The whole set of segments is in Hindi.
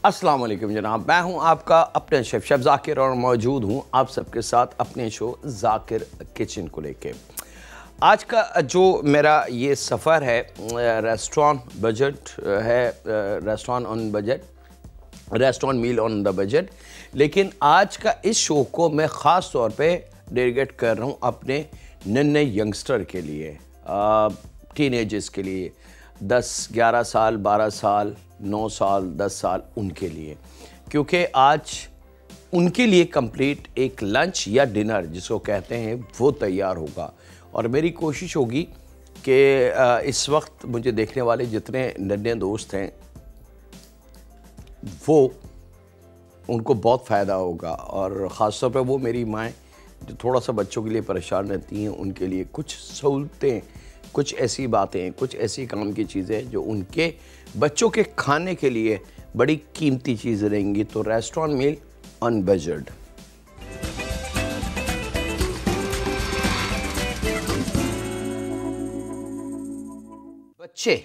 अस्सलाम वालेकुम जनाब, मैं हूं आपका अपने शेफ ज़ाकिर और मौजूद हूं आप सबके साथ अपने शो ज़ाकिर किचन को लेके। आज का जो मेरा ये सफ़र है रेस्टोरेंट बजट है, restaurant on budget, restaurant meal on the budget. लेकिन आज का इस शो को मैं ख़ास तौर पे डेडिकेट कर रहा हूं अपने नन्हे यंगस्टर के लिए, टीनेजर्स के लिए, 10, 11 साल, 12 साल, 9 साल, 10 साल, उनके लिए, क्योंकि आज उनके लिए कंप्लीट एक लंच या डिनर जिसको कहते हैं वो तैयार होगा। और मेरी कोशिश होगी कि इस वक्त मुझे देखने वाले जितने नन्हे दोस्त हैं वो उनको बहुत फ़ायदा होगा। और ख़ास तौर पर वो मेरी माएँ जो थोड़ा सा बच्चों के लिए परेशान रहती हैं, उनके लिए कुछ सहूलतें, कुछ ऐसी बातें, कुछ ऐसी काम की चीज़ें जो उनके बच्चों के खाने के लिए बड़ी कीमती चीज़ें रहेंगी। तो रेस्टोरेंट मील ऑन बजट। बच्चे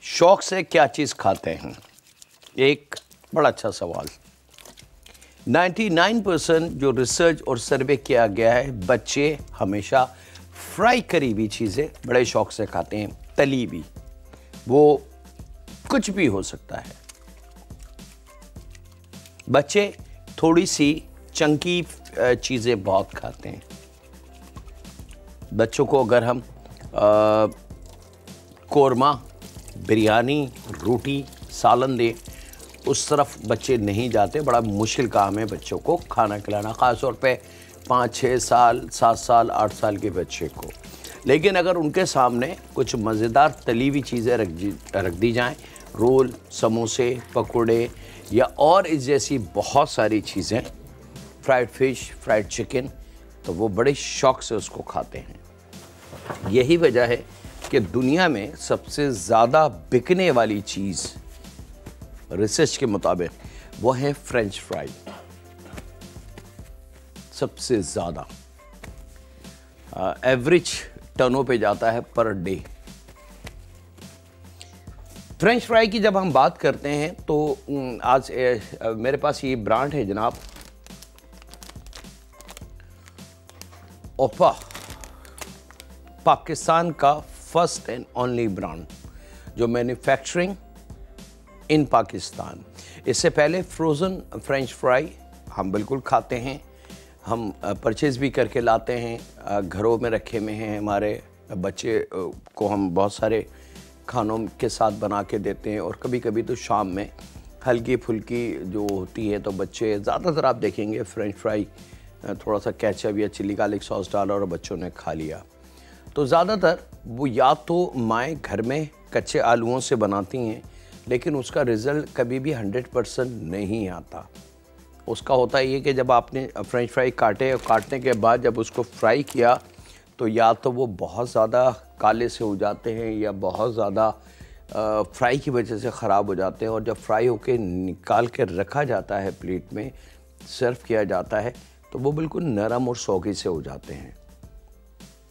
शौक से क्या चीज़ खाते हैं? एक बड़ा अच्छा सवाल। 99% जो रिसर्च और सर्वे किया गया है, बच्चे हमेशा फ्राई करी हुई चीज़ें बड़े शौक से खाते हैं। तली भी, वो कुछ भी हो सकता है। बच्चे थोड़ी सी चंकी चीज़ें बहुत खाते हैं। बच्चों को अगर हम कोरमा, बिरयानी, रोटी, सालन दें, उस तरफ बच्चे नहीं जाते। बड़ा मुश्किल काम है बच्चों को खाना खिलाना, ख़ास तौर पे 5, 6 साल, 7 साल, 8 साल के बच्चे को। लेकिन अगर उनके सामने कुछ मज़ेदार तली हुई चीज़ें रख दी जाएं, रोल, समोसे, पकोड़े या और इस जैसी बहुत सारी चीज़ें, फ्राइड फ़िश, फ्राइड चिकन, तो वो बड़े शौक़ से उसको खाते हैं। यही वजह है कि दुनिया में सबसे ज़्यादा बिकने वाली चीज़ रिसर्च के मुताबिक वो है फ्रेंच फ्राई। सबसे ज़्यादा एवरेज टर्नओवर पे जाता है पर डे। फ्रेंच फ्राई की जब हम बात करते हैं तो आज मेरे पास ये ब्रांड है जनाब, ओपा, पाकिस्तान का फर्स्ट एंड ओनली ब्रांड जो मैन्युफैक्चरिंग इन पाकिस्तान। इससे पहले फ्रोज़न फ्रेंच फ्राई हम बिल्कुल खाते हैं, हम परचेज़ भी करके लाते हैं, घरों में रखे हुए हैं। हमारे बच्चे को हम बहुत सारे खानों के साथ बना के देते हैं। और कभी कभी तो शाम में हल्की फुल्की जो होती है, तो बच्चे ज़्यादातर आप देखेंगे फ्रेंच फ्राई थोड़ा सा केचप या चिली गार्लिक सॉस डाला और बच्चों ने खा लिया। तो ज़्यादातर वो या तो माएँ घर में कच्चे आलूओं से बनाती हैं, लेकिन उसका रिज़ल्ट कभी भी 100% नहीं आता। उसका होता ये कि जब आपने फ्रेंच फ्राई काटे और काटने के बाद जब उसको फ्राई किया तो या तो वो बहुत ज़्यादा काले से हो जाते हैं या बहुत ज़्यादा फ्राई की वजह से ख़राब हो जाते हैं। और जब फ्राई होके निकाल के रखा जाता है, प्लेट में सर्व किया जाता है, तो वो बिल्कुल नरम और सौगी से हो जाते हैं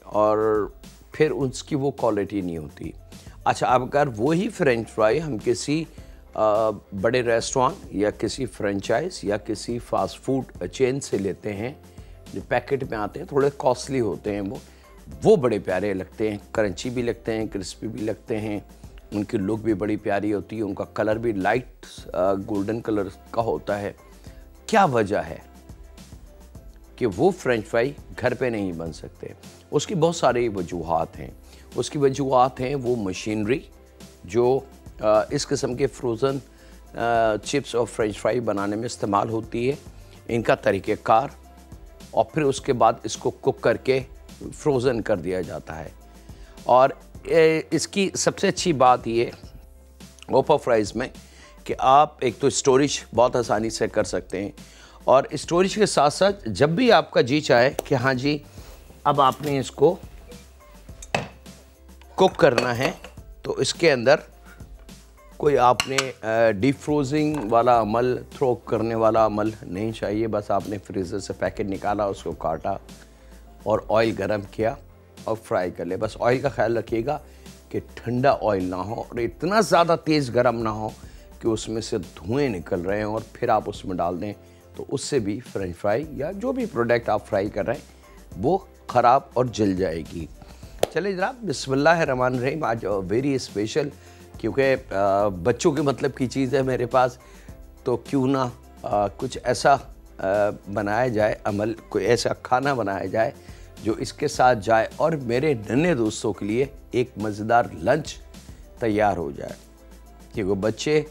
और फिर उसकी वो क्वालिटी नहीं होती। अच्छा, अब अगर वही फ्रेंच फ्राई हम किसी बड़े रेस्टोरेंट या किसी फ्रेंचाइज या किसी फास्ट फूड चेन से लेते हैं, जो पैकेट में आते हैं, थोड़े कॉस्टली होते हैं, वो बड़े प्यारे लगते हैं, क्रंची भी लगते हैं, क्रिस्पी भी लगते हैं, उनकी लुक भी बड़ी प्यारी होती है, उनका कलर भी लाइट गोल्डन कलर का होता है। क्या वजह है कि वो फ्रेंच फ्राई घर पे नहीं बन सकते? उसकी बहुत सारी वजूहात हैं। उसकी वजूहात हैं वो मशीनरी जो इस किस्म के फ्रोज़न चिप्स और फ्रेंच फ्राई बनाने में इस्तेमाल होती है, इनका तरीक़ेकार, और फिर उसके बाद इसको कुक करके फ्रोज़न कर दिया जाता है। और इसकी सबसे अच्छी बात ये ओपा फ्राइज़ में कि आप एक तो स्टोरेज बहुत आसानी से कर सकते हैं, और स्टोरेज के साथ साथ जब भी आपका जी चाहे कि हाँ जी अब आपने इसको कुक करना है, तो इसके अंदर कोई आपने डीप फ्रोजिंग वाला अमल, थ्रो करने वाला अमल नहीं चाहिए। बस आपने फ्रीज़र से पैकेट निकाला, उसको काटा और ऑयल गरम किया और फ्राई कर ले। बस ऑयल का ख्याल रखिएगा कि ठंडा ऑयल ना हो और इतना ज़्यादा तेज़ गरम ना हो कि उसमें से धुएं निकल रहे हैं और फिर आप उसमें डाल दें तो उससे भी फ्रेंच फ्राई या जो भी प्रोडक्ट आप फ्राई कर रहे हैं वो ख़राब और जल जाएगी। चलिए जनाब, बिस्मिल्लाहिर्रहमानिर्रहीम। आज वेरी स्पेशल, क्योंकि बच्चों के मतलब की चीज़ है मेरे पास, तो क्यों ना कुछ ऐसा बनाया जाए, अमल कोई ऐसा खाना बनाया जाए जो इसके साथ जाए और मेरे नन्हे दोस्तों के लिए एक मज़ेदार लंच तैयार हो जाए। क्योंकि बच्चे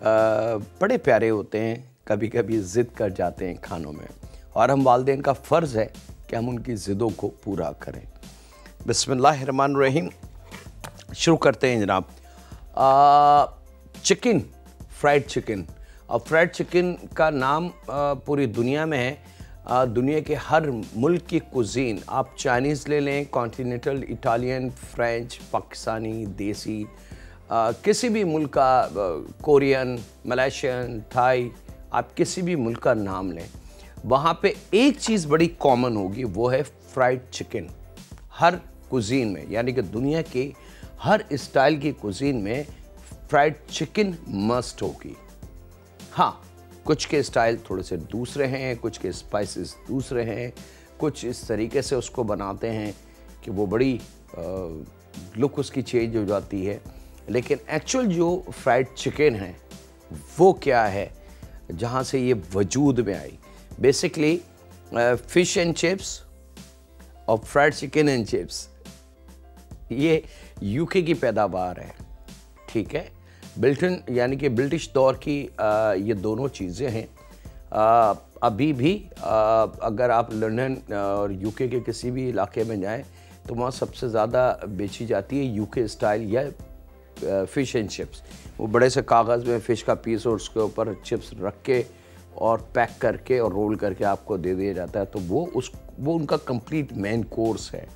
बड़े प्यारे होते हैं, कभी कभी ज़िद कर जाते हैं खानों में, और हम वालिदैन का फ़र्ज़ है कि हम उनकी ज़िदों को पूरा करें। बिस्मिल्लाहिर्रहमानिर्रहीम, शुरू करते हैं जनाब। Chicken, fried chicken. और फ्राइड चिकन का नाम पूरी दुनिया में है। दुनिया के हर मुल्क की कुज़ीन, आप चाइनीज़ ले लें, कॉन्टिनेंटल, इटालियन, फ्रेंच, पाकिस्तानी, देसी, किसी भी मुल्क का, कोरियन, मलेशियन, थाई, आप किसी भी मुल्क का नाम लें, वहाँ पे एक चीज़ बड़ी कॉमन होगी, वो है फ्राइड चिकन। हर कुज़ीन में, यानी कि दुनिया के हर स्टाइल की कुज़ीन में फ्राइड चिकन मस्ट होगी। हाँ, कुछ के स्टाइल थोड़े से दूसरे हैं, कुछ के स्पाइसेस दूसरे हैं, कुछ इस तरीके से उसको बनाते हैं कि वो बड़ी लुक उसकी चेंज हो जाती है। लेकिन एक्चुअल जो फ्राइड चिकन है वो क्या है, जहाँ से ये वजूद में आई, बेसिकली फ़िश एंड चिप्स और फ्राइड चिकन एंड चिप्स, ये यूके की पैदावार है। ठीक है, ब्रिटेन यानी कि ब्रिटिश दौर की ये दोनों चीज़ें हैं। अभी भी अगर आप लंदन और यूके के किसी भी इलाके में जाएं तो वहाँ सबसे ज़्यादा बेची जाती है यूके स्टाइल या फ़िश एंड चिप्स। वो बड़े से कागज़ में फ़िश का पीस और उसके ऊपर चिप्स रख के और पैक करके और रोल करके आपको दे दिया जाता है। तो वो उनका कंप्लीट मेन कोर्स है।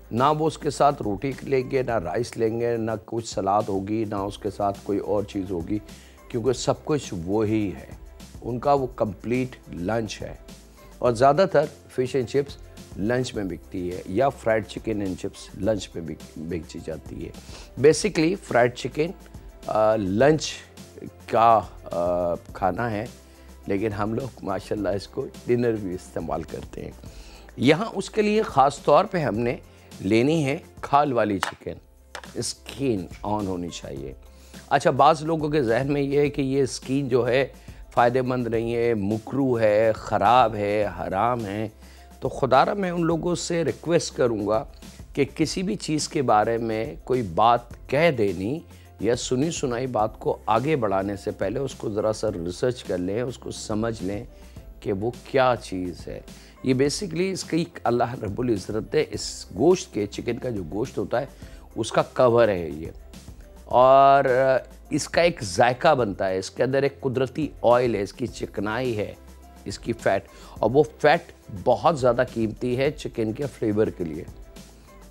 ना वो उसके साथ रोटी लेंगे, ना राइस लेंगे, ना कुछ सलाद होगी, ना उसके साथ कोई और चीज़ होगी, क्योंकि सब कुछ वो ही है। उनका वो कंप्लीट लंच है। और ज़्यादातर फ़िश एंड चिप्स लंच में बिकती है, या fried chicken and chips lunch में बेची जाती है। बेसिकली फ्राइड चिकन लंच का खाना है, लेकिन हम लोग माशाल्लाह इसको डिनर भी इस्तेमाल करते हैं। यहाँ उसके लिए ख़ास तौर पे हमने लेनी है खाल वाली चिकन, स्किन ऑन होनी चाहिए। अच्छा, बाज़ लोगों के जहन में ये है कि ये स्किन जो है फ़ायदेमंद नहीं है, मुकरू है, ख़राब है, हराम है। तो खुदारा मैं उन लोगों से रिक्वेस्ट करूँगा कि किसी भी चीज़ के बारे में कोई बात कह देनी या सुनी सुनाई बात को आगे बढ़ाने से पहले उसको ज़रा सा रिसर्च कर लें, उसको समझ लें कि वो क्या चीज़ है। ये बेसिकली इसकी अल्लाह रब्बुल इज़्ज़त ने इस गोश्त के, चिकन का जो गोश्त होता है उसका कवर है ये, और इसका एक जायका बनता है। इसके अंदर एक कुदरती ऑयल है, इसकी चिकनाई है, इसकी फ़ैट, और वो फ़ैट बहुत ज़्यादा कीमती है चिकन के फ्लेवर के लिए।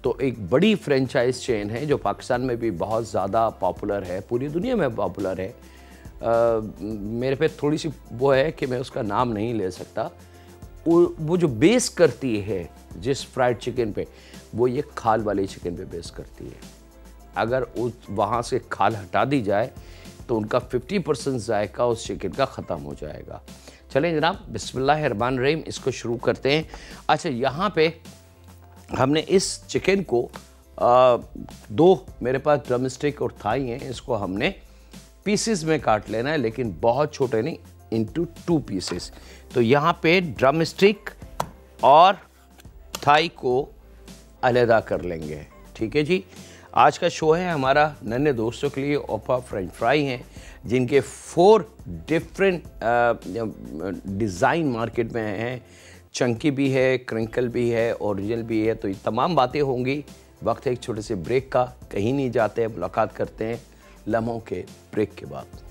तो एक बड़ी फ्रेंचाइज चेन है जो पाकिस्तान में भी बहुत ज़्यादा पॉपुलर है, पूरी दुनिया में पॉपुलर है। मेरे पे थोड़ी सी वो है कि मैं उसका नाम नहीं ले सकता। वो जो बेस करती है जिस फ्राइड चिकन पे, वो ये खाल वाले चिकन पे बेस करती है। अगर वहाँ से खाल हटा दी जाए तो उनका 50% जायका उस चिकन का ख़त्म हो जाएगा। चलें जनाब, बिस्मिल्लाहिर्रहमानिर्रहीम, इसको शुरू करते हैं। अच्छा, यहाँ पे हमने इस चिकन को दो मेरे पास ड्रम स्टिक और थाई हैं, इसको हमने पीसेस में काट लेना है, लेकिन बहुत छोटे नहीं, इनटू 2 पीसेस। तो यहाँ पे ड्रम स्टिक और थाई को अलहदा कर लेंगे। ठीक है जी। आज का शो है हमारा नन्हे दोस्तों के लिए। ओपा फ्रेंच फ्राई हैं जिनके 4 डिफरेंट डिज़ाइन मार्केट में हैं। चंकी भी है, क्रिंकल भी है, ओरिजिनल भी है। तो ये तमाम बातें होंगी। वक्त है एक छोटे से ब्रेक का, कहीं नहीं जाते, मुलाकात करते हैं लम्हों के ब्रेक के बाद।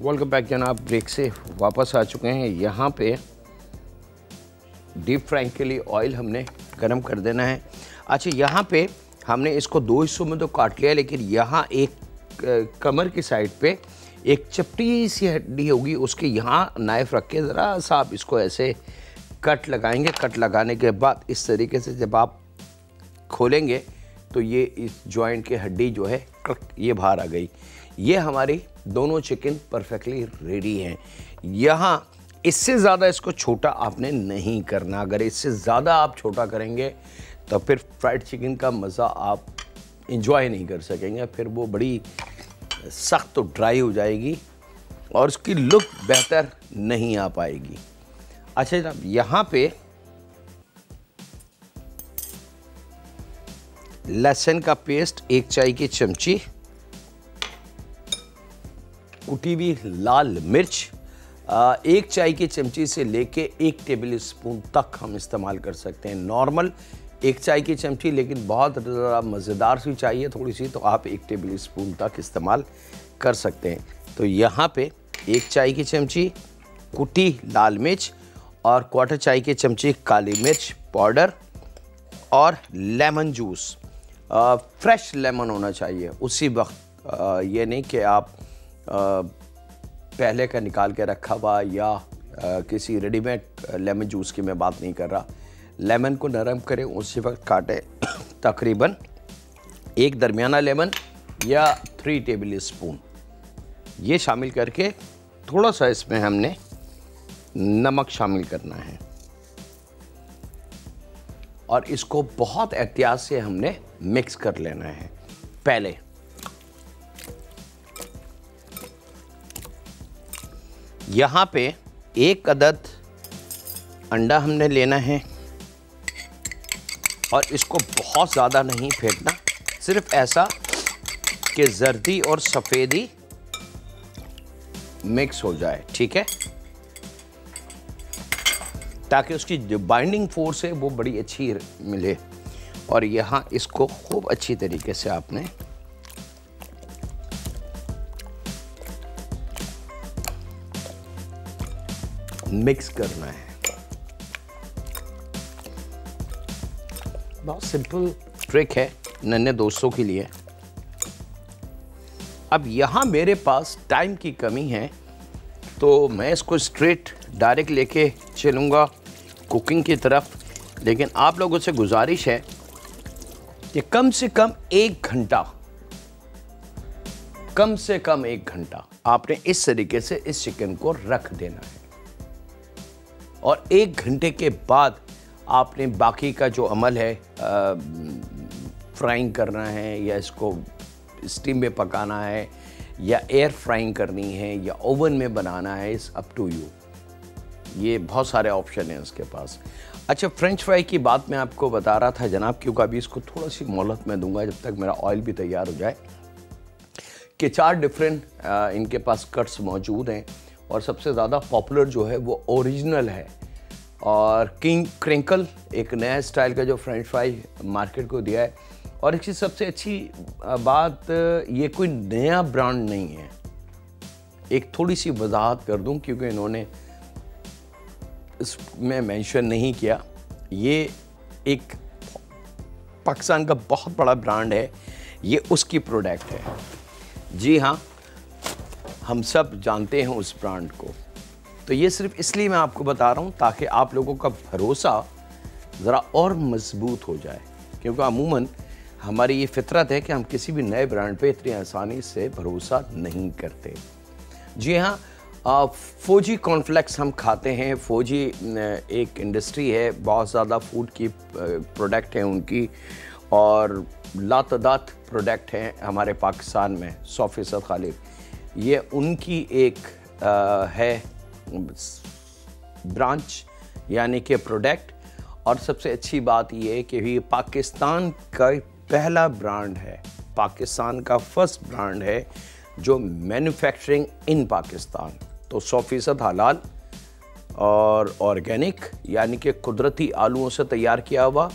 वेलकम बैक जनाब, ब्रेक से वापस आ चुके हैं। यहाँ पे डीप फ्राइंग के लिए ऑयल हमने गरम कर देना है। अच्छा, यहाँ पे हमने इसको दो हिस्सों में तो काट लिया, लेकिन यहाँ एक कमर की साइड पे एक चपटी सी हड्डी होगी, उसके यहाँ नाइफ रख के ज़रा सा आप इसको ऐसे कट लगाएंगे। कट लगाने के बाद इस तरीके से जब आप खोलेंगे तो ये इस जॉइंट की हड्डी जो है ये बाहर आ गई। ये हमारी दोनों चिकन परफेक्टली रेडी हैं। यहाँ इससे ज़्यादा इसको छोटा आपने नहीं करना। अगर इससे ज़्यादा आप छोटा करेंगे तो फिर फ्राइड चिकन का मज़ा आप इंजॉय नहीं कर सकेंगे, फिर वो बड़ी सख्त तो ड्राई हो जाएगी और उसकी लुक बेहतर नहीं आ पाएगी। अच्छा जनाब, यहाँ पे लहसुन का पेस्ट 1 चाय की चमची, कुटी हुई लाल मिर्च 1 चाय की चमची से लेके 1 टेबल स्पून तक हम इस्तेमाल कर सकते हैं। नॉर्मल 1 चाय की चमची, लेकिन बहुत ज़्यादा मज़ेदार सी चाहिए थोड़ी सी तो आप 1 टेबल स्पून तक इस्तेमाल कर सकते हैं। तो यहाँ पे 1 चाय की चमची कुटी लाल मिर्च और 1/4 चाय की चमची काली मिर्च पाउडर और लेमन जूस। फ्रेश लेमन होना चाहिए उसी वक्त, ये नहीं कि आप पहले का निकाल के रखा हुआ या किसी रेडीमेड लेमन जूस की मैं बात नहीं कर रहा। लेमन को नरम करें, उसी वक्त काटें। तकरीबन 1 दरमियाना लेमन या 3 टेबल स्पून ये शामिल करके थोड़ा सा इसमें हमने नमक शामिल करना है और इसको बहुत एहतियात से हमने मिक्स कर लेना है। पहले यहाँ पे 1 अदद अंडा हमने लेना है और इसको बहुत ज़्यादा नहीं फेंटना, सिर्फ ऐसा कि जर्दी और सफ़ेदी मिक्स हो जाए, ठीक है, ताकि उसकी जो बाइंडिंग फोर्स है वो बड़ी अच्छी मिले। और यहाँ इसको खूब अच्छी तरीके से आपने मिक्स करना है। बहुत सिंपल ट्रिक है नन्हे दोस्तों के लिए। अब यहाँ मेरे पास टाइम की कमी है तो मैं इसको स्ट्रेट डायरेक्ट लेके चलूँगा कुकिंग की तरफ, लेकिन आप लोगों से गुजारिश है कि कम से कम 1 घंटा, कम से कम 1 घंटा आपने इस तरीके से इस चिकन को रख देना है और 1 घंटे के बाद आपने बाकी का जो अमल है, फ्राइंग करना है या इसको स्टीम में पकाना है या एयर फ्राइंग करनी है या ओवन में बनाना है, इस अप टू यू। ये बहुत सारे ऑप्शन हैं उसके पास। अच्छा, फ्रेंच फ्राई की बात मैं आपको बता रहा था जनाब, क्योंकि अभी इसको थोड़ा सी मोहलत में दूंगा जब तक मेरा ऑयल भी तैयार हो जाए, कि 4 डिफरेंट इनके पास कट्स मौजूद हैं और सबसे ज़्यादा पॉपुलर जो है वो ओरिजिनल है और किंग क्रिंकल एक नया स्टाइल का जो फ्रेंच फ्राई मार्केट को दिया है। और इसकी सबसे अच्छी बात, ये कोई नया ब्रांड नहीं है। एक थोड़ी सी वजाहत कर दूं क्योंकि इन्होंने इसमें मेंशन नहीं किया, ये एक पाकिस्तान का बहुत बड़ा ब्रांड है, ये उसकी प्रोडक्ट है। जी हाँ, हम सब जानते हैं उस ब्रांड को। तो ये सिर्फ इसलिए मैं आपको बता रहा हूँ ताकि आप लोगों का भरोसा ज़रा और मजबूत हो जाए, क्योंकि अमूमन हमारी ये फितरत है कि हम किसी भी नए ब्रांड पे इतनी आसानी से भरोसा नहीं करते। जी हाँ, फौजी कॉर्नफ्लेक्स हम खाते हैं। फौजी एक इंडस्ट्री है, बहुत ज़्यादा फूड की प्रोडक्ट हैं उनकी और लातादाद प्रोडक्ट हैं हमारे पाकिस्तान में, 100% खाली ये उनकी एक है ब्रांच यानी कि प्रोडक्ट। और सबसे अच्छी बात ये है कि ये पाकिस्तान का पहला ब्रांड है, पाकिस्तान का फर्स्ट ब्रांड है जो मैन्युफैक्चरिंग इन पाकिस्तान, तो 100% हलाल और ऑर्गेनिक यानी कि कुदरती आलूओं से तैयार किया हुआ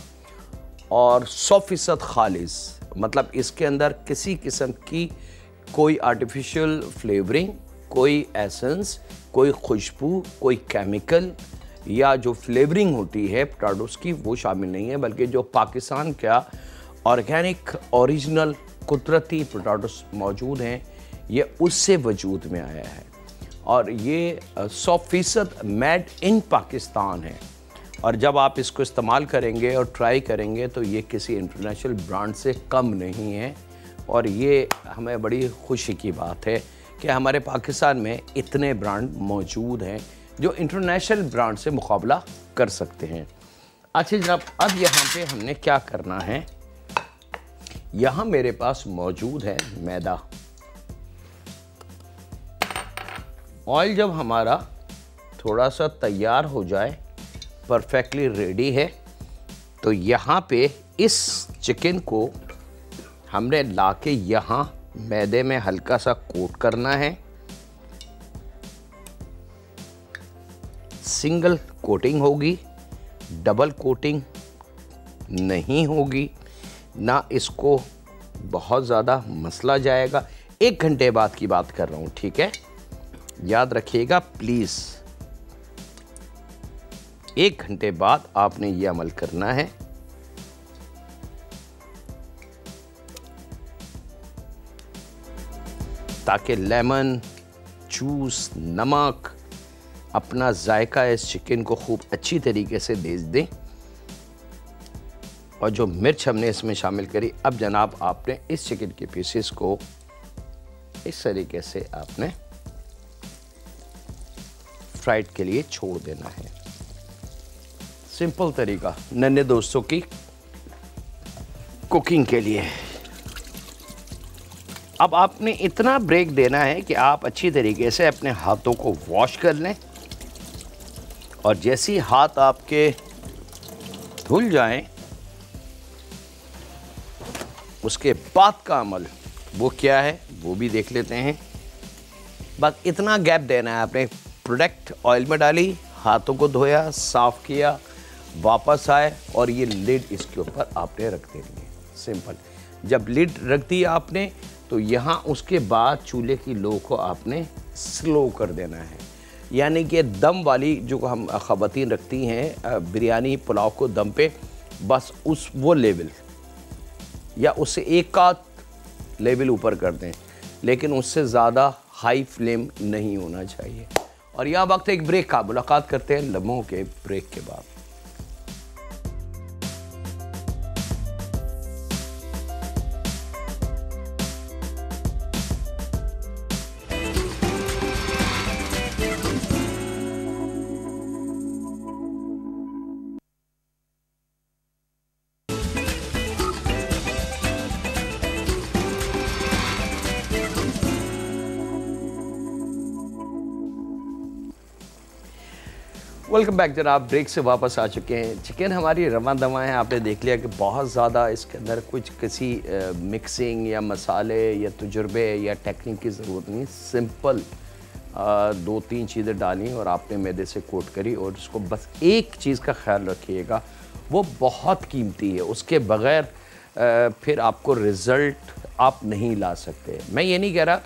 और 100% खालिस, मतलब इसके अंदर किसी किस्म की कोई आर्टिफिशियल फ्लेवरिंग कोई एसेंस, कोई खुशबू, कोई केमिकल या जो फ्लेवरिंग होती है पोटैटोज़ की वो शामिल नहीं है, बल्कि जो पाकिस्तान का ऑर्गेनिक ओरिजिनल कुदरती पोटैटोज़ मौजूद हैं ये उससे वजूद में आया है और ये 100% मेड इन पाकिस्तान है। और जब आप इसको इस्तेमाल करेंगे और ट्राई करेंगे तो ये किसी इंटरनेशनल ब्रांड से कम नहीं है और ये हमें बड़ी खुशी की बात है कि हमारे पाकिस्तान में इतने ब्रांड मौजूद हैं जो इंटरनेशनल ब्रांड से मुकाबला कर सकते हैं। अच्छा जनाब, अब यहाँ पे हमने क्या करना है, यहाँ मेरे पास मौजूद है मैदा। ऑयल जब हमारा थोड़ा सा तैयार हो जाए, परफेक्टली रेडी है, तो यहाँ पे इस चिकन को हमने लाके यहाँ मैदे में हल्का सा कोट करना है। सिंगल कोटिंग होगी, डबल कोटिंग नहीं होगी, ना इसको बहुत ज़्यादा मसला जाएगा। 1 घंटे बाद की बात कर रहा हूँ, ठीक है, याद रखिएगा प्लीज़। 1 घंटे बाद आपने ये अमल करना है। ताकि लेमन जूस, नमक अपना जायका इस चिकन को खूब अच्छी तरीके से दे दें। और जो मिर्च हमने इसमें शामिल करी, अब जनाब आपने इस चिकन के पीसेस को इस तरीके से आपने फ्राइड के लिए छोड़ देना है। सिंपल तरीका नन्हे दोस्तों की कुकिंग के लिए। अब आपने इतना ब्रेक देना है कि आप अच्छी तरीके से अपने हाथों को वॉश कर लें और जैसे ही हाथ आपके धुल जाएं, उसके बाद का अमल वो क्या है वो भी देख लेते हैं। बस इतना गैप देना है, आपने प्रोडक्ट ऑयल में डाली, हाथों को धोया, साफ़ किया, वापस आए और ये लिड इसके ऊपर आपने रख देनी है। सिंपल। जब लिड रख दी आपने तो यहाँ उसके बाद चूल्हे की लो को आपने स्लो कर देना है, यानी कि दम वाली जो हम ख़वातीन रखती हैं बिरयानी पुलाव को दम पे, बस उस वो लेवल या उससे एक का लेवल ऊपर कर दें, लेकिन उससे ज़्यादा हाई फ्लेम नहीं होना चाहिए। और यहाँ वक्त एक ब्रेक का, मुलाकात करते हैं लम्हों के ब्रेक के बाद। वेलकम बैक जनाब, ब्रेक से वापस आ चुके हैं। चिकन हमारी रवा दवा है, आपने देख लिया कि बहुत ज़्यादा इसके अंदर कुछ किसी मिक्सिंग या मसाले या तजुर्बे या टेक्निक की ज़रूरत नहीं। सिंपल 2-3 चीज़ें डाली और आपने मैदे से कोट करी और उसको बस एक चीज़ का ख्याल रखिएगा, वो बहुत कीमती है, उसके बग़ैर फिर आपको रिज़ल्ट आप नहीं ला सकते। मैं ये नहीं कह रहा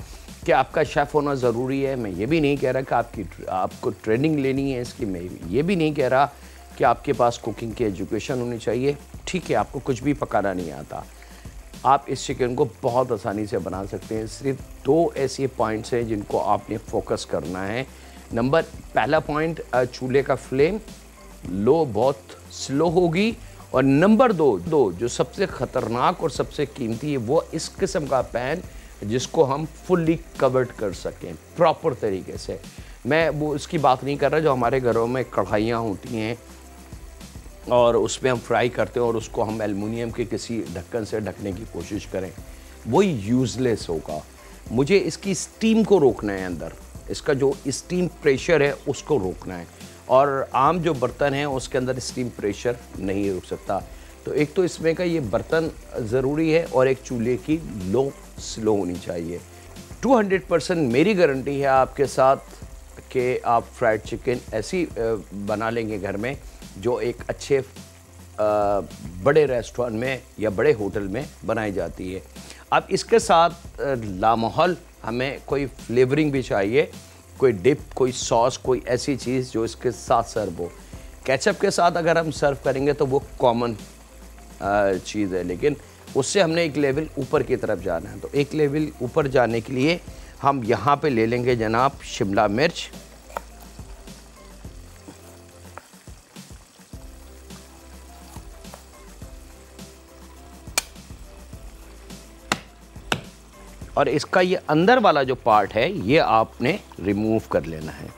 कि आपका शेफ़ होना ज़रूरी है, मैं ये भी नहीं कह रहा कि आपको ट्रेनिंग लेनी है इसकी, मैं ये भी नहीं कह रहा कि आपके पास कुकिंग की एजुकेशन होनी चाहिए। ठीक है, आपको कुछ भी पकाना नहीं आता, आप इस चिकन को बहुत आसानी से बना सकते हैं। सिर्फ 2 ऐसे पॉइंट्स हैं जिनको आपने फोकस करना है। पहला पॉइंट, चूल्हे का फ्लेम लो बहुत स्लो होगी, और नंबर 2 जो सबसे ख़तरनाक और सबसे कीमती है, वो इस किस्म का पैन जिसको हम फुल्ली कवर्ड कर सकें प्रॉपर तरीके से। मैं वो इसकी बात नहीं कर रहा जो हमारे घरों में कढ़ाइयाँ होती हैं और उसमें हम फ्राई करते हैं और उसको हम एल्युमिनियम के किसी ढक्कन से ढकने की कोशिश करें, वो यूज़लेस होगा। मुझे इसकी स्टीम को रोकना है, अंदर इसका जो स्टीम प्रेशर है उसको रोकना है, और आम जो बर्तन हैं उसके अंदर स्टीम प्रेशर नहीं रुक सकता। तो एक तो इसमें का ये बर्तन ज़रूरी है और एक चूल्हे की लो स्लो होनी चाहिए। 200% मेरी गारंटी है आपके साथ कि आप फ्राइड चिकन ऐसी बना लेंगे घर में जो एक अच्छे बड़े रेस्टोरेंट में या बड़े होटल में बनाई जाती है। अब इसके साथ लामाहौल हमें कोई फ्लेवरिंग भी चाहिए, कोई डिप, कोई सॉस, कोई ऐसी चीज़ जो इसके साथ सर्व हो। केचप के साथ अगर हम सर्व करेंगे तो वो कॉमन चीज़ है, लेकिन उससे हमने एक लेवल ऊपर की तरफ जाना है। तो एक लेवल ऊपर जाने के लिए हम यहाँ पे ले लेंगे जनाब शिमला मिर्च, और इसका ये अंदर वाला जो पार्ट है ये आपने रिमूव कर लेना है।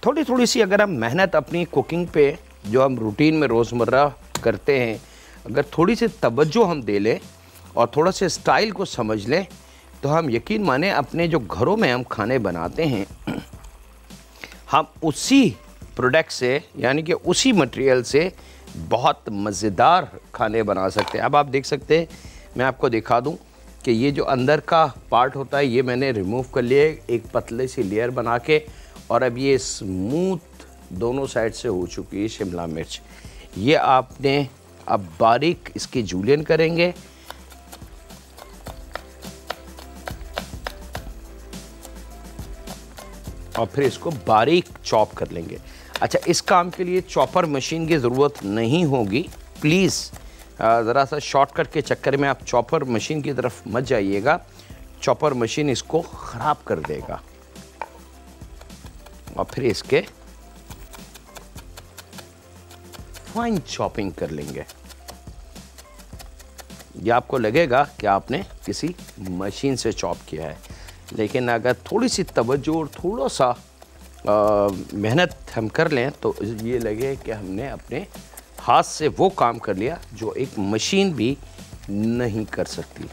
थोड़ी थोड़ी सी अगर हम मेहनत अपनी कुकिंग पे, जो हम रूटीन में रोज़मर्रा करते हैं, अगर थोड़ी सी तवज्जो हम दे लें और थोड़ा सा स्टाइल को समझ लें, तो हम यकीन माने अपने जो घरों में हम खाने बनाते हैं, हम उसी प्रोडक्ट से, यानी कि उसी मटेरियल से बहुत मज़ेदार खाने बना सकते हैं। अब आप देख सकते हैं, मैं आपको दिखा दूं कि ये जो अंदर का पार्ट होता है ये मैंने रिमूव कर लिया, एक पतले सी लेयर बना के, और अब ये स्मूथ दोनों साइड से हो चुकी है शिमला मिर्च। ये आपने अब बारीक इसकी जूलियन करेंगे, और फिर इसको बारीक चॉप कर लेंगे। अच्छा, इस काम के लिए चॉपर मशीन की ज़रूरत नहीं होगी, प्लीज़ ज़रा सा शॉर्टकट के चक्कर में आप चॉपर मशीन की तरफ मत जाइएगा, चॉपर मशीन इसको ख़राब कर देगा। और फिर इसके फाइन चॉपिंग कर लेंगे। ये आपको लगेगा कि आपने किसी मशीन से चॉप किया है, लेकिन अगर थोड़ी सी तवज्जो और थोड़ा सा मेहनत हम कर लें तो ये लगे कि हमने अपने हाथ से वो काम कर लिया जो एक मशीन भी नहीं कर सकती।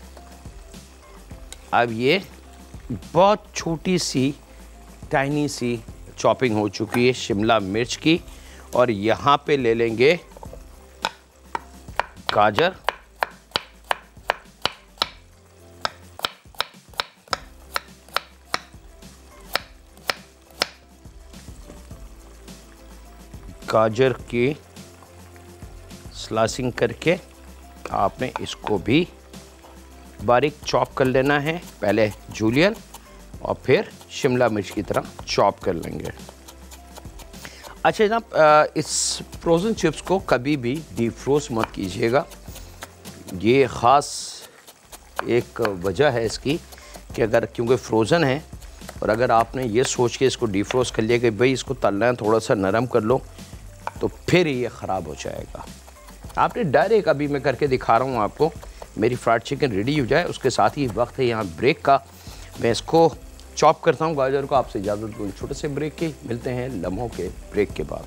अब ये बहुत छोटी सी टाइनी सी चॉपिंग हो चुकी है शिमला मिर्च की, और यहाँ पे ले लेंगे गाजर, गाजर की स्लाइसिंग करके आपने इसको भी बारीक चॉप कर लेना है, पहले जूलियन और फिर शिमला मिर्च की तरह चॉप कर लेंगे। अच्छा जनाब, इस फ्रोज़न चिप्स को कभी भी डीप फ्रोज मत कीजिएगा। ये ख़ास एक वजह है इसकी कि अगर क्योंकि फ्रोज़न है, और अगर आपने ये सोच के इसको डीप फ्रोज कर लिया कि भाई इसको तलना है, थोड़ा सा नरम कर लो, तो फिर ये ख़राब हो जाएगा। आपने डायरेक्ट, अभी मैं करके दिखा रहा हूँ आपको, मेरी फ्राइड चिकन रेडी हो जाए, उसके साथ ही वक्त है यहाँ ब्रेक का। मैं इसको चॉप करता हूँ गाजर को, आपसे इजाज़त दूँ छोटे से ब्रेक की। मिलते हैं लम्हों के ब्रेक के बाद।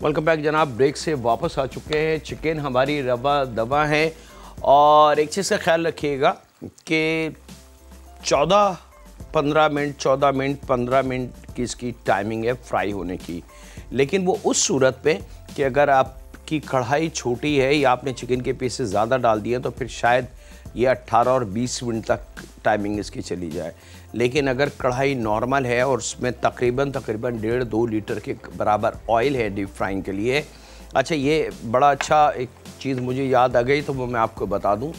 वेलकम बैक जनाब, ब्रेक से वापस आ चुके हैं। चिकन हमारी रवा दवा है, और एक चीज़ का ख्याल रखिएगा कि 14-15 मिनट की इसकी टाइमिंग है फ्राई होने की, लेकिन वो उस सूरत पे कि अगर आपकी कढ़ाई छोटी है या आपने चिकन के पीसेस ज़्यादा डाल दिए तो फिर शायद ये 18 और 20 मिनट तक टाइमिंग इसकी चली जाए। लेकिन अगर कढ़ाई नॉर्मल है और उसमें तकरीबन 1.5-2 लीटर के बराबर ऑयल है डीप फ्राइंग के लिए। अच्छा, ये बड़ा अच्छा एक चीज़ मुझे याद आ गई, तो वो मैं आपको बता दूं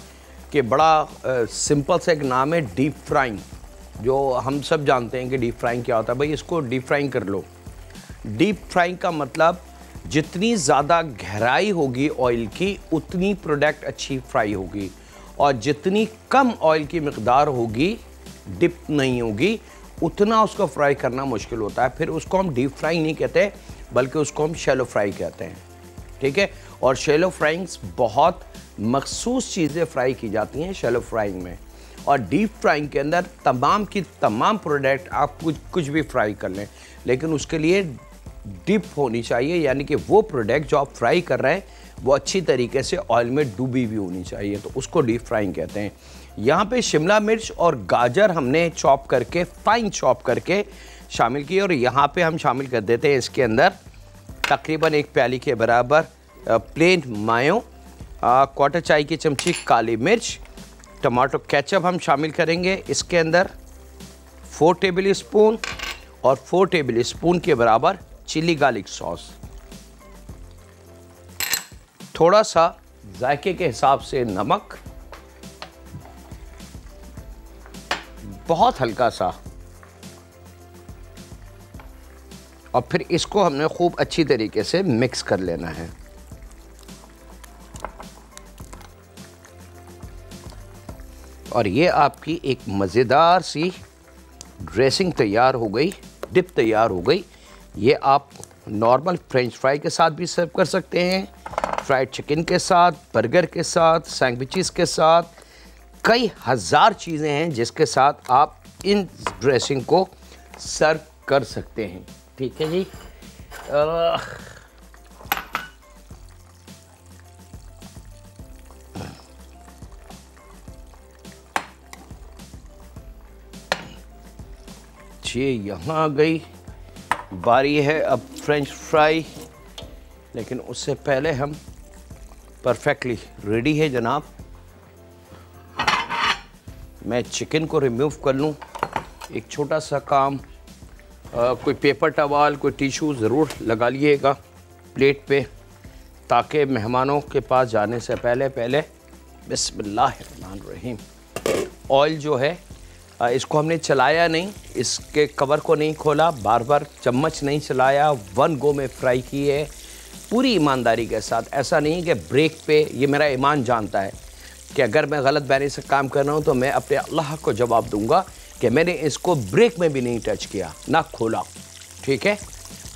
कि बड़ा सिंपल सा एक नाम है डीप फ्राइंग, जो हम सब जानते हैं कि डीप फ्राइंग क्या होता है। भाई इसको डीप फ्राइंग कर लो। डीप फ्राइंग का मतलब जितनी ज़्यादा गहराई होगी ऑयल की, उतनी प्रोडक्ट अच्छी फ्राई होगी, और जितनी कम ऑयल की मिकदार होगी, डिप नहीं होगी, उतना उसको फ्राई करना मुश्किल होता है। फिर उसको हम डीप फ्राइंग नहीं कहते, बल्कि उसको हम शैलो फ्राई कहते हैं। ठीक है, और शैलो फ्राइंग्स बहुत मखसूस चीज़ें फ्राई की जाती हैं शैलो फ्राइंग में, और डीप फ्राइंग के अंदर तमाम की तमाम प्रोडक्ट आप कुछ भी फ्राई कर लें, लेकिन उसके लिए डीप होनी चाहिए, यानी कि वो प्रोडक्ट जो आप फ्राई कर रहे हैं वो अच्छी तरीके से ऑयल में डूबी भी होनी चाहिए, तो उसको डीप फ्राइंग कहते हैं। यहाँ पे शिमला मिर्च और गाजर हमने चॉप करके, फाइन चॉप करके शामिल की, और यहाँ पे हम शामिल कर देते हैं इसके अंदर तकरीबन 1 प्याली के बराबर प्लेन मायो, क्वार्टर चाय की चमची काली मिर्च, टमाटो केचप हम शामिल करेंगे इसके अंदर 4 टेबल स्पून, और 4 टेबल स्पून के बराबर चिली गार्लिक सॉस, थोड़ा सा जायके के हिसाब से नमक, बहुत हल्का सा, और फिर इसको हमने खूब अच्छी तरीके से मिक्स कर लेना है। और ये आपकी एक मज़ेदार सी ड्रेसिंग तैयार हो गई, डिप तैयार हो गई। ये आप नॉर्मल फ्रेंच फ्राई के साथ भी सर्व कर सकते हैं, फ्राइड चिकन के साथ, बर्गर के साथ, सैंडविचेस के साथ, कई हज़ार चीज़ें हैं जिसके साथ आप इन ड्रेसिंग को सर्व कर सकते हैं। ठीक है जी। ये यहाँ आ गई, बारी है अब फ्रेंच फ्राई, लेकिन उससे पहले हम परफेक्टली रेडी है जनाब। मैं चिकन को रिमूव कर लूँ। एक छोटा सा काम, कोई पेपर टवाल, कोई टिश्यू ज़रूर लगा लिएगा प्लेट पे, ताकि मेहमानों के पास जाने से पहले बिस्मिल्लाहिर्रहमानिर्रहीम। ऑयल जो है इसको हमने चलाया नहीं, इसके कवर को नहीं खोला, बार बार चम्मच नहीं चलाया, 1 गो में फ्राई की है पूरी ईमानदारी के साथ। ऐसा नहीं कि ब्रेक पे, ये मेरा ईमान जानता है कि अगर मैं गलत बैनी से काम कर रहा हूँ तो मैं अपने अल्लाह को जवाब दूंगा कि मैंने इसको ब्रेक में भी नहीं टच किया, ना खोला। ठीक है।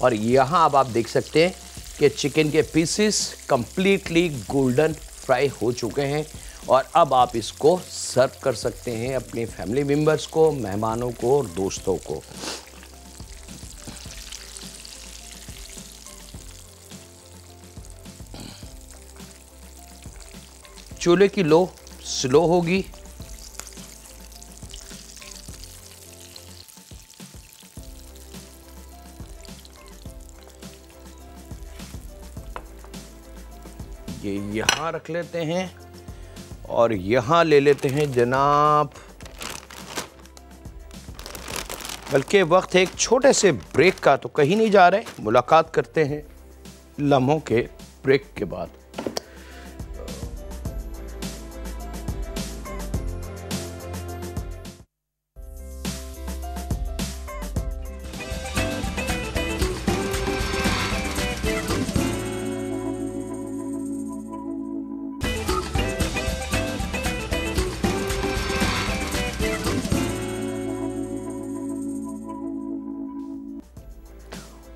और यहाँ अब आप देख सकते हैं कि चिकन के पीसेस कंप्लीटली गोल्डन फ्राई हो चुके हैं, और अब आप इसको सर्व कर सकते हैं अपने फैमिली मेम्बर्स को, मेहमानों को और दोस्तों को। चूल्हे की लो स्लो होगी। ये यहाँ रख लेते हैं, और यहाँ ले लेते हैं जनाब, बल्कि वक्त है एक छोटे से ब्रेक का, तो कहीं नहीं जा रहे, मुलाकात करते हैं लम्हों के ब्रेक के बाद।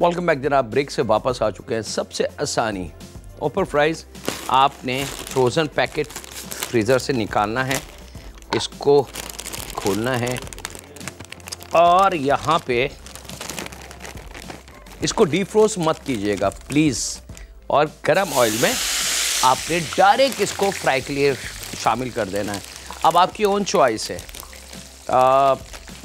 वेलकम बैक जनाब, ब्रेक से वापस आ चुके हैं। सबसे आसानी ओपर फ्राइज़, आपने फ्रोज़न पैकेट फ्रीज़र से निकालना है, इसको खोलना है, और यहाँ पे इसको डीफ्रोज मत कीजिएगा प्लीज़, और गरम ऑयल में आपने डायरेक्ट इसको फ्राई के लिए शामिल कर देना है। अब आपकी ओन चॉइस है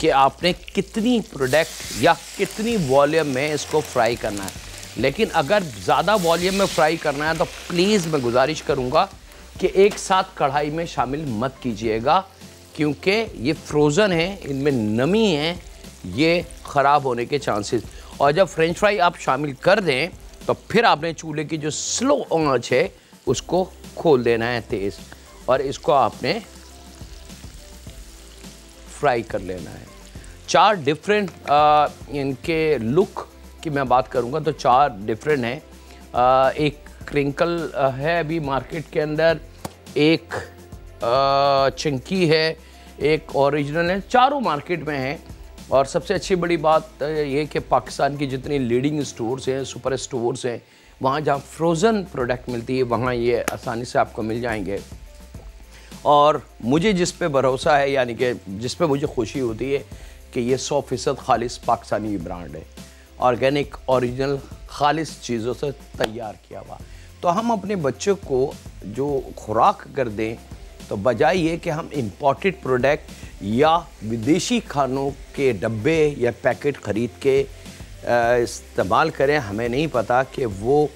कि आपने कितनी प्रोडक्ट या कितनी वॉल्यूम में इसको फ्राई करना है, लेकिन अगर ज़्यादा वॉल्यूम में फ्राई करना है तो प्लीज़ मैं गुजारिश करूँगा कि एक साथ कढ़ाई में शामिल मत कीजिएगा, क्योंकि ये फ्रोज़न है, इनमें नमी है, ये ख़राब होने के चांसेस। और जब फ्रेंच फ्राई आप शामिल कर दें तो फिर आपने चूल्हे की जो स्लो आंच है उसको खोल देना है तेज़, और इसको आपने फ्राई कर लेना है। 4 डिफरेंट इनके लुक की मैं बात करूंगा तो 4 डिफरेंट हैं। एक क्रिंकल है अभी मार्केट के अंदर, एक चंकी है, एक ओरिजिनल है, चारों मार्केट में हैं। और सबसे अच्छी बड़ी बात ये कि पाकिस्तान की जितनी लीडिंग स्टोर्स हैं, सुपर स्टोर्स हैं, वहाँ जहाँ फ्रोज़न प्रोडक्ट मिलती है वहाँ ये आसानी से आपको मिल जाएंगे। और मुझे जिस पे भरोसा है, यानी कि जिस पे मुझे खुशी होती है कि ये 100% खालिस पाकिस्तानी ब्रांड है, ऑर्गेनिक, ओरिजिनल, खालिस चीज़ों से तैयार किया हुआ। तो हम अपने बच्चों को जो खुराक कर दें, तो बजाय ये कि हम इम्पोर्टेड प्रोडक्ट या विदेशी खानों के डब्बे या पैकेट ख़रीद के इस्तेमाल करें, हमें नहीं पता कि वो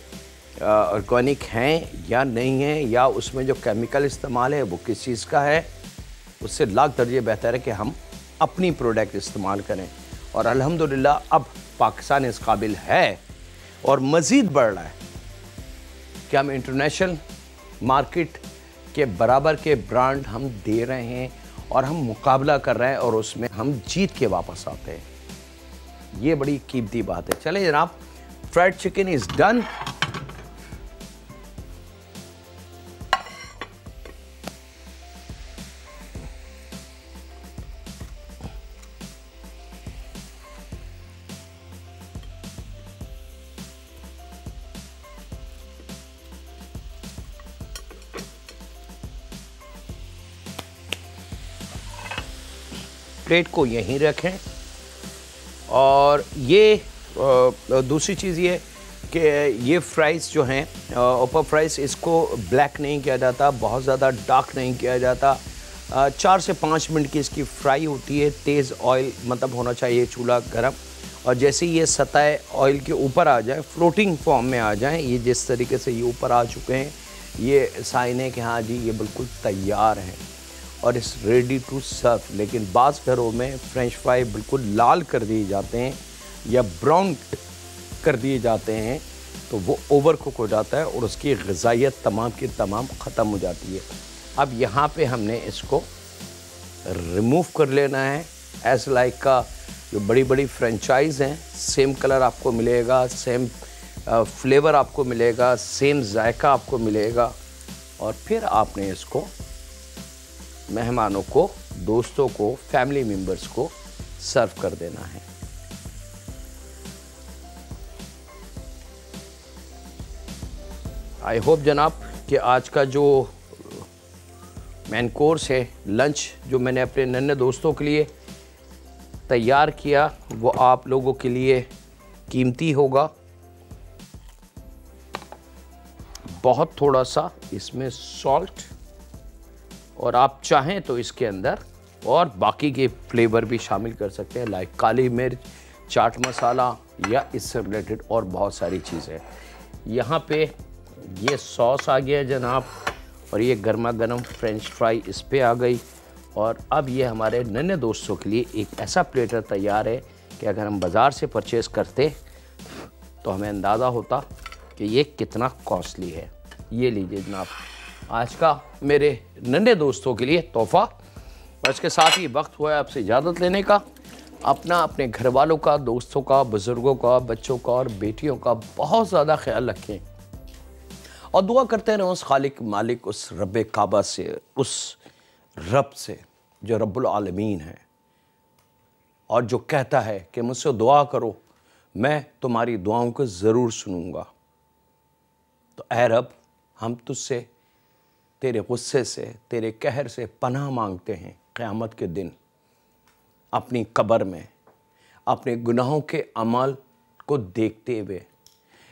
ऑर्गेनिक हैं या नहीं हैं, या उसमें जो केमिकल इस्तेमाल है वो किस चीज़ का है। उससे लाख दर्जे बेहतर है कि हम अपनी प्रोडक्ट इस्तेमाल करें। और अल्हम्दुलिल्लाह अब पाकिस्तान इस काबिल है और मज़ीद बढ़ रहा है कि हम इंटरनेशनल मार्केट के बराबर के ब्रांड हम दे रहे हैं और हम मुकाबला कर रहे हैं और उसमें हम जीत के वापस आते हैं। ये बड़ी कीमती बात है। चले जनाब, fried chicken is done. Plate को यहीं रखें। और ये दूसरी चीज़ ये कि ये फ्राइज़ जो हैं, ऊपर फ्राइज़, इसको ब्लैक नहीं किया जाता, बहुत ज़्यादा डार्क नहीं किया जाता। 4 से 5 मिनट की इसकी फ्राई होती है। तेज़ ऑयल मतलब होना चाहिए चूल्हा गरम, और जैसे ही ये सतह ऑयल के ऊपर आ जाए, फ्लोटिंग फॉर्म में आ जाए, ये जिस तरीके से ये ऊपर आ चुके हैं, ये साइन है कि हाँ जी ये बिल्कुल तैयार हैं और इस रेडी टू सर्व। लेकिन बाज़ घरों में फ्रेंच फ्राई बिल्कुल लाल कर दिए जाते हैं या ब्राउन कर दिए जाते हैं, तो वो ओवर कुक हो जाता है और उसकी ग़िज़ाइयत तमाम की तमाम ख़त्म हो जाती है। अब यहाँ पे हमने इसको रिमूव कर लेना है। एज लाइक का जो बड़ी बड़ी फ्रेंचाइज़ हैं, सेम कलर आपको मिलेगा, सेम फ्लेवर आपको मिलेगा, सेम जायका आपको मिलेगा, और फिर आपने इसको मेहमानों को, दोस्तों को, फैमिली मेम्बर्स को सर्व कर देना है। आई होप जनाब कि आज का जो मेन कोर्स है, लंच जो मैंने अपने नन्हे दोस्तों के लिए तैयार किया, वो आप लोगों के लिए कीमती होगा। बहुत थोड़ा सा इसमें सॉल्ट, और आप चाहें तो इसके अंदर और बाकी के फ्लेवर भी शामिल कर सकते हैं, लाइक काली मिर्च, चाट मसाला, या इससे रिलेटेड और बहुत सारी चीज़ें। यहाँ पे ये सॉस आ गया जनाब, और ये गर्मा गर्म फ्रेंच फ्राई इस पे आ गई। और अब ये हमारे नन्हे दोस्तों के लिए एक ऐसा प्लेटर तैयार है कि अगर हम बाज़ार से परचेज़ करते तो हमें अंदाज़ा होता कि ये कितना कॉस्टली है। ये लीजिए जनाब, आज का मेरे नन्हे दोस्तों के लिए तोहफ़ा। और इसके साथ ही वक्त हुआ है आपसे इजाज़त लेने का। अपना, अपने घर वालों का, दोस्तों का, बुज़ुर्गों का, बच्चों का और बेटियों का बहुत ज़्यादा ख्याल रखें और दुआ करते रहें उस खालिक मालिक, उस रब काबा से, उस रब से जो रब्बुल आलमीन है और जो कहता है कि मुझसे दुआ करो, मैं तुम्हारी दुआओं को ज़रूर सुनूंगा। तो ऐ रब, हम तुझसे तेरे गुस्से से, तेरे कहर से पनाह मांगते हैं क़यामत के दिन, अपनी कब्र में, अपने गुनाहों के अमल को देखते हुए।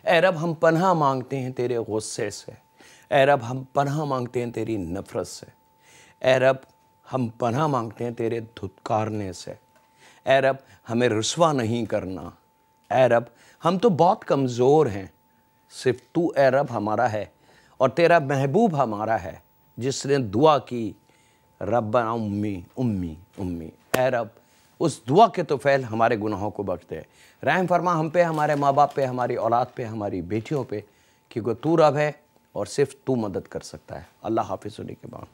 ऐ रब, हम पनाह मांगते हैं तेरे गुस्से से। ऐ रब, हम पनाह मांगते हैं तेरी नफ़रत से। ऐ रब, हम पनाह मांगते हैं तेरे धुतकारने से। ऐ रब, हमें रुसवा नहीं करना। ऐ रब, हम तो बहुत कमज़ोर हैं, सिर्फ तू ऐ रब हमारा है और तेरा महबूब हमारा है, जिसने दुआ की रब्बना उम्मी उम्मी उम्मी। ऐ रब, उस दुआ के तोफ़ैल हमारे गुनाहों को बख्श दे। रहम फरमा हम पे, हमारे माँ बाप पे, हमारी औलाद पे, हमारी बेटियों पे, क्योंकि तू रब है और सिर्फ तू मदद कर सकता है। अल्लाह हाफ़िज़ होने के बाद।